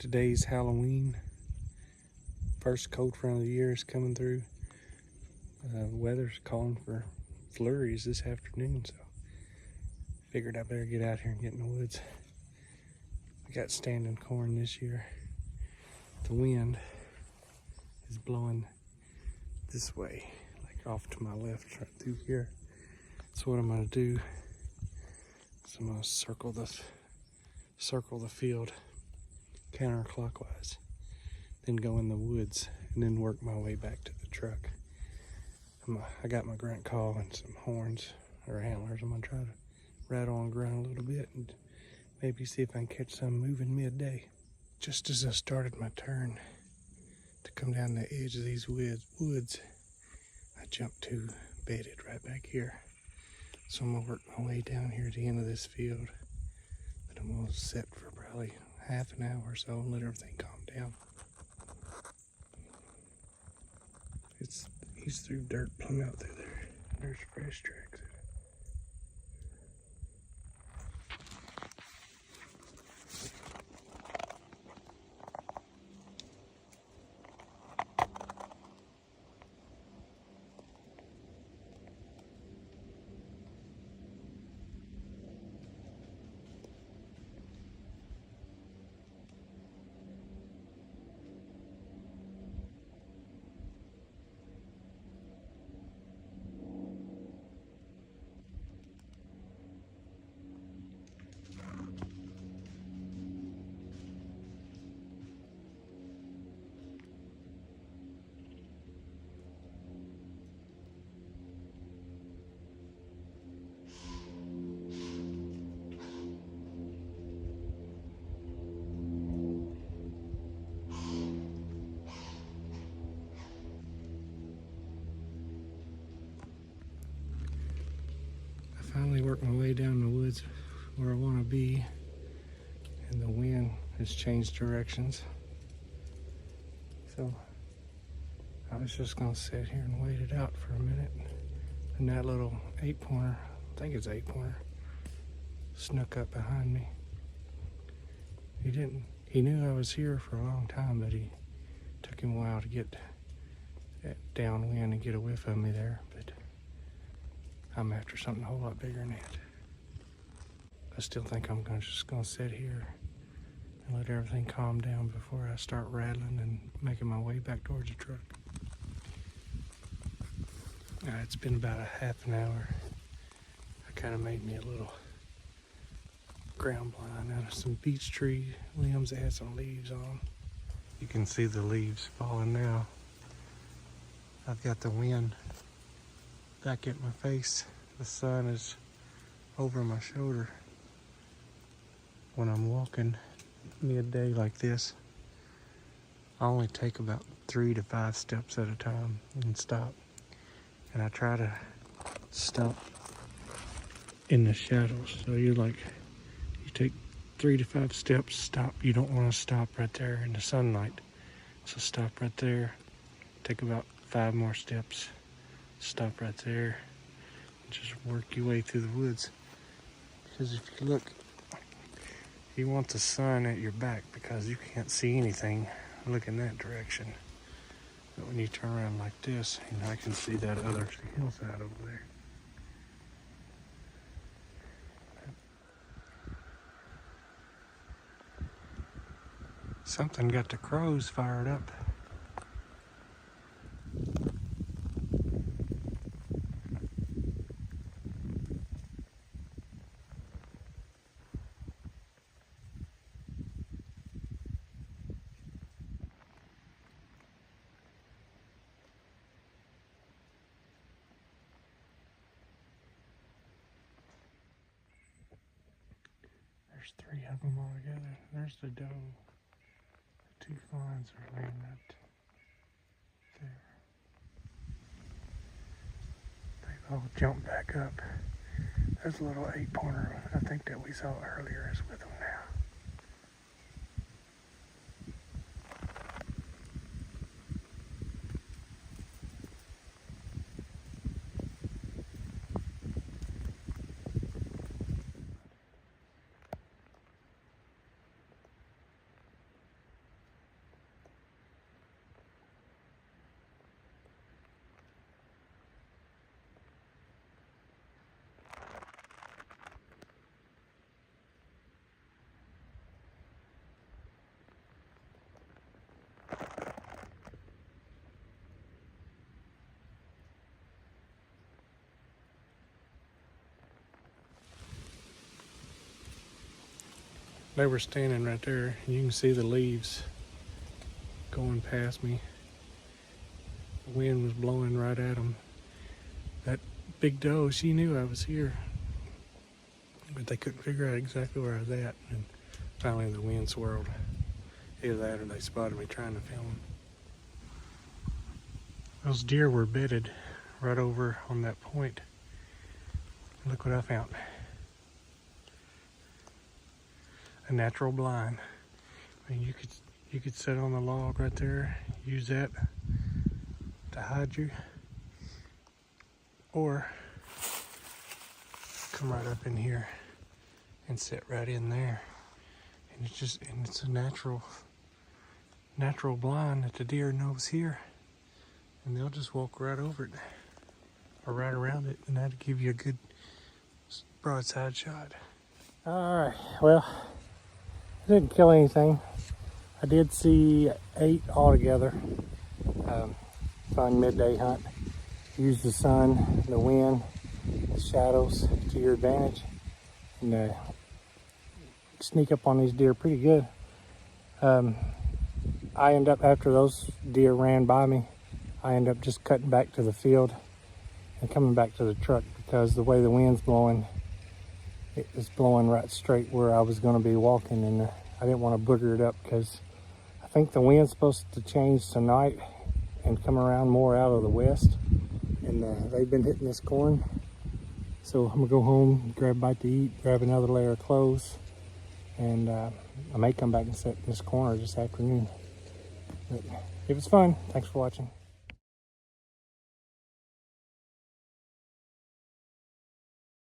Today's Halloween. First cold front of the year is coming through. Weather's calling for flurries this afternoon, so figured I better get out here and get in the woods. I got standing corn this year. The wind is blowing this way, like off to my left, right through here. So what I'm gonna do is I'm gonna circle the field counterclockwise, then go in the woods, and then work my way back to the truck. I got my grunt call and some horns or antlers. I'm gonna try to rattle on grunt a little bit and maybe see if I can catch some moving midday. Just as I started my turn to come down the edge of these woods, I jumped to bedded right back here. So I'm gonna work my way down here to the end of this field. But I'm gonna sit for probably half an hour or so and let everything calm down. He's through dirt plumb out through there. There's fresh tracks. I finally worked my way down the woods where I want to be, and the wind has changed directions. So I was just gonna sit here and wait it out for a minute. And that little 8-pointer, I think it's 8-pointer, snuck up behind me. He knew I was here for a long time, but he took him a while to get that downwind and get a whiff of me there. But I'm after something a whole lot bigger than that. I still think I'm just gonna sit here and let everything calm down before I start rattling and making my way back towards the truck. It's been about a half an hour. I kind of made me a little ground blind out of some beech tree limbs that had some leaves on. You can see the leaves falling now. I've got the wind back at my face. The sun is over my shoulder. When I'm walking midday like this, I only take about 3 to 5 steps at a time and stop. And I try to stop in the shadows. So you take 3 to 5 steps, stop. You don't want to stop right there in the sunlight. So stop right there, take about 5 more steps, stop right there, and just work your way through the woods. Because if you look, you want the sun at your back because you can't see anything. Look in that direction. But when you turn around like this, I can see that other hillside over there. Something got the crows fired up. There's 3 of them all together. There's the doe. The 2 fawns are laying right there. They've all jumped back up. There's a little 8-pointer, I think, that we saw earlier is with them now. They were standing right there, and you can see the leaves going past me. The wind was blowing right at them. That big doe, she knew I was here, but they couldn't figure out exactly where I was at. And finally the wind swirled. Either that or they spotted me trying to film them. Those deer were bedded right over on that point. Look what I found. A natural blind. I mean, you could sit on the log right there, use that to hide you, or come right up in here and sit right in there. And it's a natural blind that the deer knows here. And they'll just walk right over it or right around it, and that'll give you a good broadside shot. All right, well, I didn't kill anything. I did see 8 altogether. Fun midday hunt. Use the sun, the wind, the shadows to your advantage, and sneak up on these deer pretty good. I end up, after those deer ran by me, I end up just cutting back to the field and coming back to the truck, because the way the wind's blowing, it was blowing right straight where I was going to be walking, and I didn't want to booger it up, because I think the wind's supposed to change tonight and come around more out of the west, and they've been hitting this corn. So I'm gonna go home, grab a bite to eat, grab another layer of clothes, and I may come back and sit in this corner this afternoon. But it was fun. Thanks for watching.